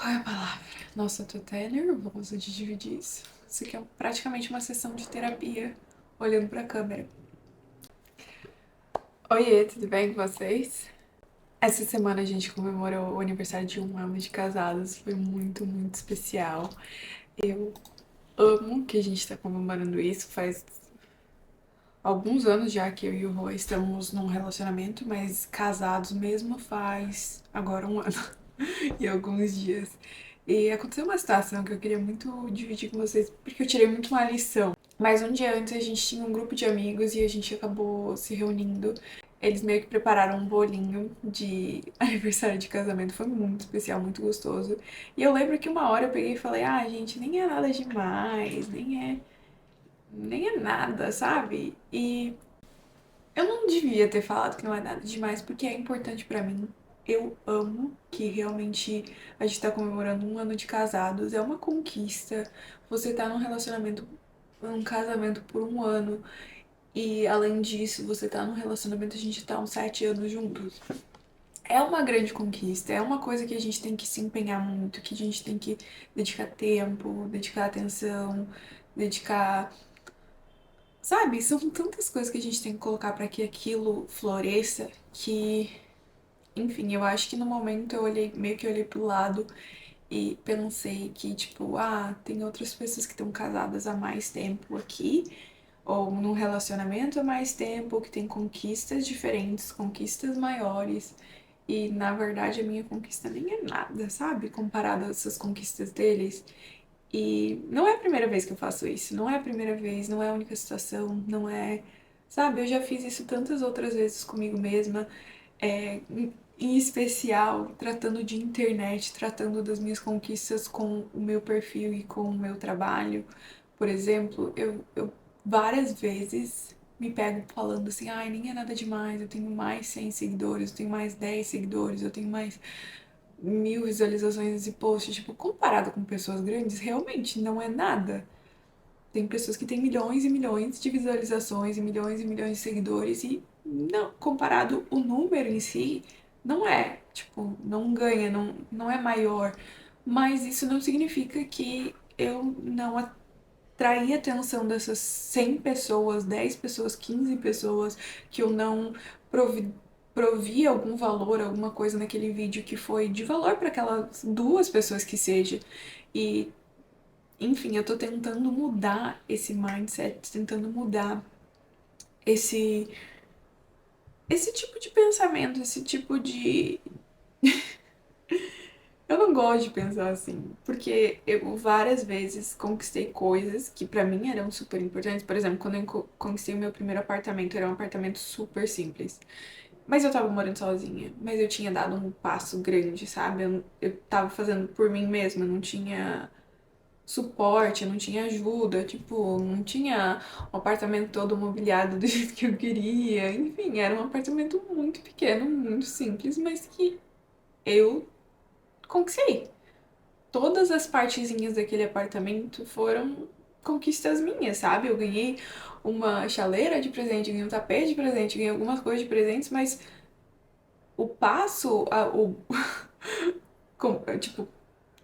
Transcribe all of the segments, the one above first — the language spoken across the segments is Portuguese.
Qual é a palavra? Nossa, eu tô até nervosa de dividir isso. Isso aqui é praticamente uma sessão de terapia, olhando pra câmera. Oiê, tudo bem com vocês? Essa semana a gente comemorou o aniversário de 1 ano de casados. Foi muito, muito especial. Eu amo que a gente tá comemorando isso. Faz alguns anos já que eu e o Rô estamos num relacionamento, mas casados mesmo faz agora 1 ano e alguns dias. E aconteceu uma situação que eu queria muito dividir com vocês, porque eu tirei muito uma lição. Mas um dia antes a gente tinha um grupo de amigos e a gente acabou se reunindo. Eles meio que prepararam um bolinho de aniversário de casamento. Foi muito especial, muito gostoso. E eu lembro que uma hora eu peguei e falei: ah, gente, nem é nada demais, nem é nada, sabe? E eu não devia ter falado que não é nada demais, porque é importante pra mim. Eu amo que realmente a gente tá comemorando 1 ano de casados. É uma conquista. Você tá num relacionamento, num casamento por 1 ano. E além disso, você tá num relacionamento, a gente tá uns 7 anos juntos. É uma grande conquista. É uma coisa que a gente tem que se empenhar muito, que a gente tem que dedicar tempo, dedicar atenção, dedicar. Sabe, são tantas coisas que a gente tem que colocar pra que aquilo floresça que, enfim, eu acho que no momento eu olhei, meio que olhei pro lado e pensei que, tipo, ah, tem outras pessoas que estão casadas há mais tempo aqui, ou num relacionamento há mais tempo, que tem conquistas diferentes, conquistas maiores. E na verdade a minha conquista nem é nada, sabe? Comparado a essas conquistas deles. E não é a primeira vez que eu faço isso, não é a primeira vez, não é a única situação, não é. Sabe, eu já fiz isso tantas outras vezes comigo mesma, em especial tratando de internet, tratando das minhas conquistas com o meu perfil e com o meu trabalho. Por exemplo, eu várias vezes me pego falando assim: ai, nem é nada demais, eu tenho mais 100 seguidores, eu tenho mais 10 seguidores, eu tenho mais 1.000 visualizações nesse post, tipo, comparado com pessoas grandes, realmente não é nada. Tem pessoas que têm milhões e milhões de visualizações e milhões de seguidores e não, comparado o número em si, não é, tipo, não ganha, não é maior. Mas isso não significa que eu não atraí a atenção dessas 100 pessoas, 10 pessoas, 15 pessoas, que eu não provi, provi algum valor, alguma coisa naquele vídeo que foi de valor para aquelas 2 pessoas que seja. E, enfim, eu tô tentando mudar esse mindset, tentando mudar esse esse tipo de pensamento, esse tipo de. Eu não gosto de pensar assim, porque eu várias vezes conquistei coisas que pra mim eram super importantes. Por exemplo, quando eu conquistei o meu primeiro apartamento, era um apartamento super simples. Mas eu tava morando sozinha, mas eu tinha dado um passo grande, sabe? Eu tava fazendo por mim mesma, não tinha suporte, não tinha ajuda, tipo, não tinha um apartamento todo mobiliado do jeito que eu queria. Enfim, era um apartamento muito pequeno, muito simples, mas que eu conquistei. Todas as partezinhas daquele apartamento foram conquistas minhas, sabe? Eu ganhei uma chaleira de presente, ganhei um tapete de presente, ganhei algumas coisas de presentes, mas o passo, tipo,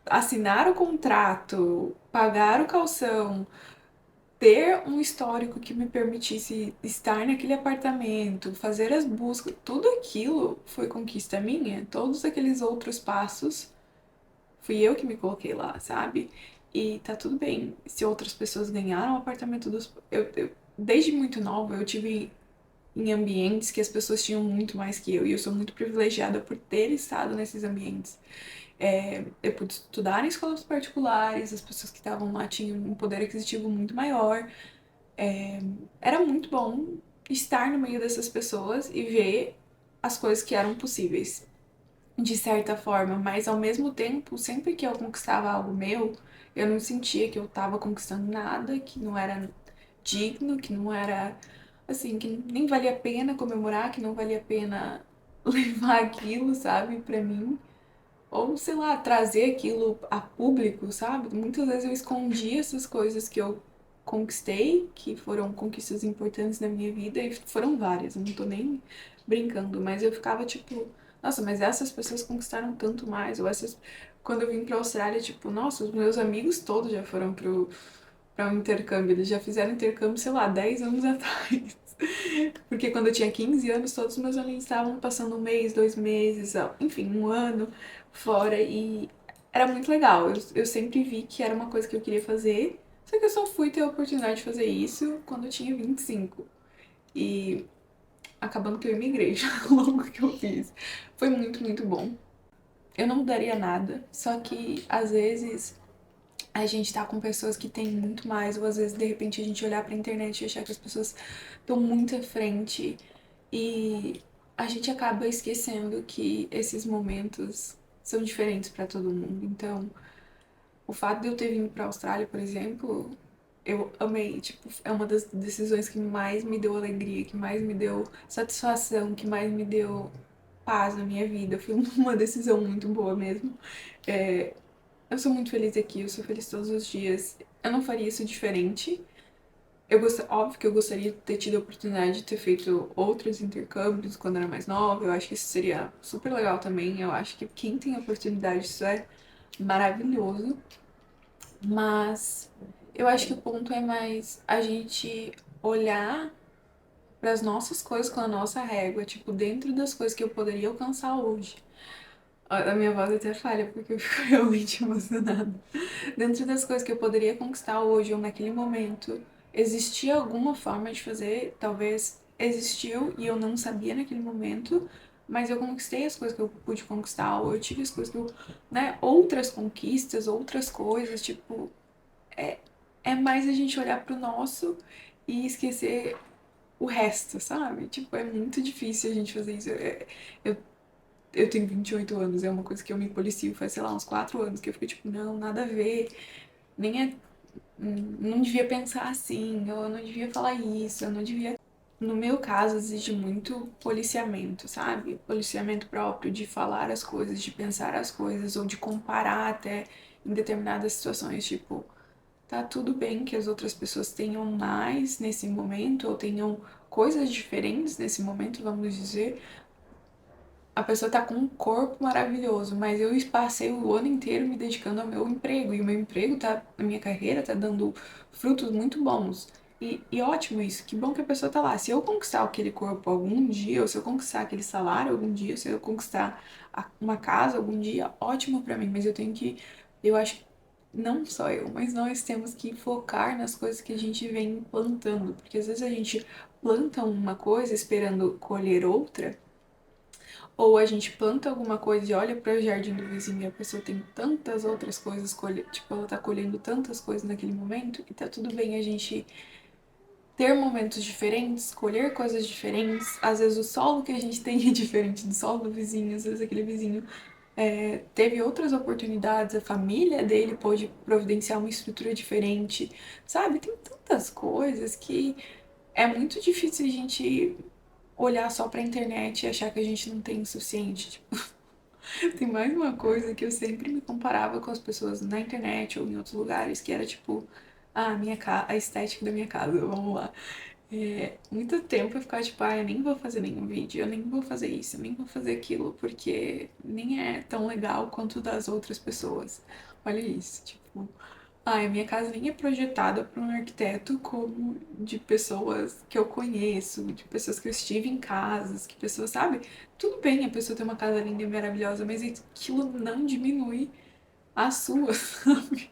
assinar o contrato, pagar o calção, ter um histórico que me permitisse estar naquele apartamento, fazer as buscas, tudo aquilo foi conquista minha. Todos aqueles outros passos fui eu que me coloquei lá, sabe? E tá tudo bem. Se outras pessoas ganharam o apartamento dos. Desde muito nova, eu tive em ambientes que as pessoas tinham muito mais que eu. E eu sou muito privilegiada por ter estado nesses ambientes. Eu pude estudar em escolas particulares, as pessoas que estavam lá tinham um poder aquisitivo muito maior. Era muito bom estar no meio dessas pessoas e ver as coisas que eram possíveis, de certa forma, mas ao mesmo tempo, sempre que eu conquistava algo meu, eu não sentia que eu tava conquistando nada, que não era digno, que não era assim, que nem valia a pena comemorar, que não valia a pena levar aquilo, sabe, pra mim. Ou, sei lá, trazer aquilo a público, sabe? Muitas vezes eu escondi essas coisas que eu conquistei, que foram conquistas importantes na minha vida, e foram várias, eu não tô nem brincando, mas eu ficava tipo, nossa, mas essas pessoas conquistaram tanto mais, ou essas. Quando eu vim pra Austrália, tipo, nossa, os meus amigos todos já foram pra um intercâmbio, eles já fizeram intercâmbio, sei lá, 10 anos atrás. Porque quando eu tinha 15 anos, todos os meus amigos estavam passando um mês, 2 meses, enfim, um ano fora e era muito legal. Eu sempre vi que era uma coisa que eu queria fazer, só que eu só fui ter a oportunidade de fazer isso quando eu tinha 25. E acabando que eu imigrei já logo que eu fiz. Foi muito, muito bom. Eu não mudaria nada, só que às vezes a gente tá com pessoas que têm muito mais, ou às vezes de repente a gente olhar pra internet e achar que as pessoas estão muito à frente e a gente acaba esquecendo que esses momentos são diferentes pra todo mundo. Então, o fato de eu ter vindo pra Austrália, por exemplo, eu amei, tipo, é uma das decisões que mais me deu alegria, que mais me deu satisfação, que mais me deu paz na minha vida. Foi uma decisão muito boa mesmo. É, eu sou muito feliz aqui, eu sou feliz todos os dias. Eu não faria isso diferente. Óbvio que eu gostaria de ter tido a oportunidade de ter feito outros intercâmbios quando era mais nova. Eu acho que isso seria super legal também. Eu acho que quem tem a oportunidade, isso é maravilhoso. Mas eu acho que o ponto é mais a gente olhar para as nossas coisas com a nossa régua, tipo, dentro das coisas que eu poderia alcançar hoje. A minha voz até falha porque eu fico realmente emocionada. Dentro das coisas que eu poderia conquistar hoje ou naquele momento, existia alguma forma de fazer? Talvez existiu e eu não sabia naquele momento, mas eu conquistei as coisas que eu pude conquistar, ou eu tive as coisas que eu, né, outras conquistas, outras coisas, tipo, é, é mais a gente olhar pro nosso e esquecer o resto, sabe? Tipo, é muito difícil a gente fazer isso. Eu, eu tenho 28 anos, é uma coisa que eu me policio faz, sei lá, uns 4 anos, que eu fico tipo, não, nada a ver, nem é. Não devia pensar assim, eu não devia falar isso, eu não devia. No meu caso, exige muito policiamento, sabe? Policiamento próprio de falar as coisas, de pensar as coisas, ou de comparar até em determinadas situações, tipo. Tá tudo bem que as outras pessoas tenham mais nesse momento, ou tenham coisas diferentes nesse momento, vamos dizer. A pessoa tá com um corpo maravilhoso, mas eu passei o ano inteiro me dedicando ao meu emprego, e o meu emprego tá, a minha carreira tá dando frutos muito bons. E ótimo isso, que bom que a pessoa tá lá. Se eu conquistar aquele corpo algum dia, ou se eu conquistar aquele salário algum dia, se eu conquistar uma casa algum dia, ótimo pra mim, mas eu tenho que, eu acho não só eu, mas nós temos que focar nas coisas que a gente vem plantando, porque às vezes a gente planta uma coisa esperando colher outra, ou a gente planta alguma coisa e olha para o jardim do vizinho e a pessoa tem tantas outras coisas, tipo, ela tá colhendo tantas coisas naquele momento, e tá tudo bem a gente ter momentos diferentes, colher coisas diferentes. Às vezes o solo que a gente tem é diferente do solo do vizinho, às vezes aquele vizinho teve outras oportunidades, a família dele pôde providenciar uma estrutura diferente, sabe? Tem tantas coisas que é muito difícil a gente olhar só pra internet e achar que a gente não tem o suficiente. Tipo, tem mais uma coisa que eu sempre me comparava com as pessoas na internet ou em outros lugares, que era tipo, a estética da minha casa, vamos lá. Muito tempo eu ficava tipo, eu nem vou fazer nenhum vídeo, eu nem vou fazer isso, eu nem vou fazer aquilo, porque nem é tão legal quanto o das outras pessoas. Olha isso, tipo, a minha casa nem é projetada por um arquiteto como de pessoas que eu conheço, de pessoas que eu estive em casas, que pessoas, sabe? Tudo bem a pessoa ter uma casa linda e maravilhosa, mas aquilo não diminui a sua, sabe?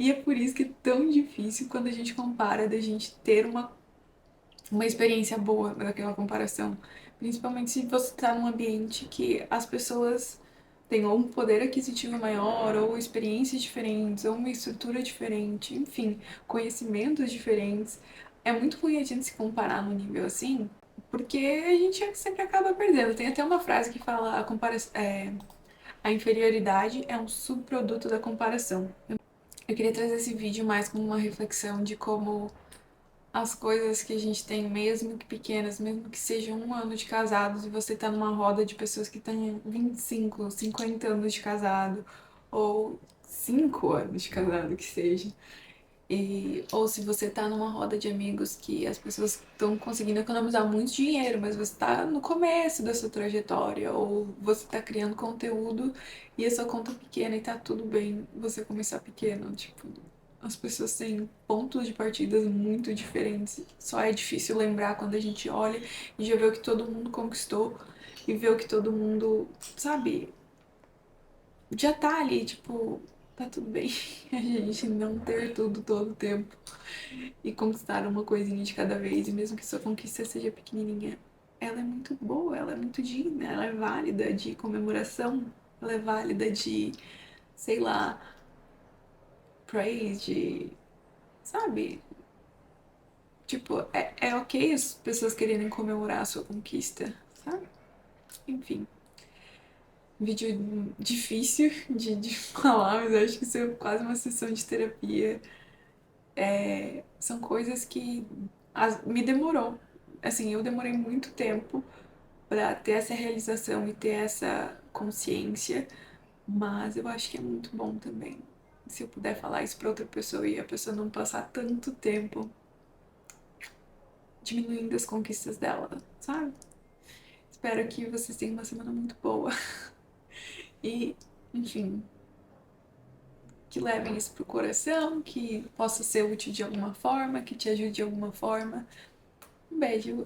E é por isso que é tão difícil quando a gente compara da gente ter uma experiência boa daquela comparação. Principalmente se você está num ambiente que as pessoas têm ou um poder aquisitivo maior, ou experiências diferentes, ou uma estrutura diferente, enfim, conhecimentos diferentes. É muito ruim a gente se comparar num nível assim, porque a gente sempre acaba perdendo. Tem até uma frase que fala a inferioridade é um subproduto da comparação. Eu queria trazer esse vídeo mais como uma reflexão de como as coisas que a gente tem, mesmo que pequenas, mesmo que sejam um ano de casados e você tá numa roda de pessoas que têm 25, 50 anos de casado, ou 5 anos de casado que seja. Ou se você tá numa roda de amigos que as pessoas estão conseguindo economizar muito dinheiro, mas você tá no começo da sua trajetória, ou você tá criando conteúdo e a sua conta é pequena e tá tudo bem você começar pequeno. Tipo, as pessoas têm pontos de partidas muito diferentes. Só é difícil lembrar quando a gente olha e já vê o que todo mundo conquistou e vê o que todo mundo, sabe, já tá ali, tipo, tá tudo bem a gente não ter tudo todo o tempo e conquistar uma coisinha de cada vez, e mesmo que sua conquista seja pequenininha, ela é muito boa, ela é muito digna, ela é válida de comemoração, ela é válida de, sei lá, praise, de, sabe? Tipo, é ok as pessoas quererem comemorar a sua conquista, sabe? Enfim, vídeo difícil de falar, mas eu acho que isso é quase uma sessão de terapia. São coisas que me demorou. Assim, eu demorei muito tempo para ter essa realização e ter essa consciência, mas eu acho que é muito bom também. Se eu puder falar isso para outra pessoa e a pessoa não passar tanto tempo diminuindo as conquistas dela, sabe? Espero que vocês tenham uma semana muito boa e, enfim, que levem isso pro coração, que possa ser útil de alguma forma, que te ajude de alguma forma. Um beijo.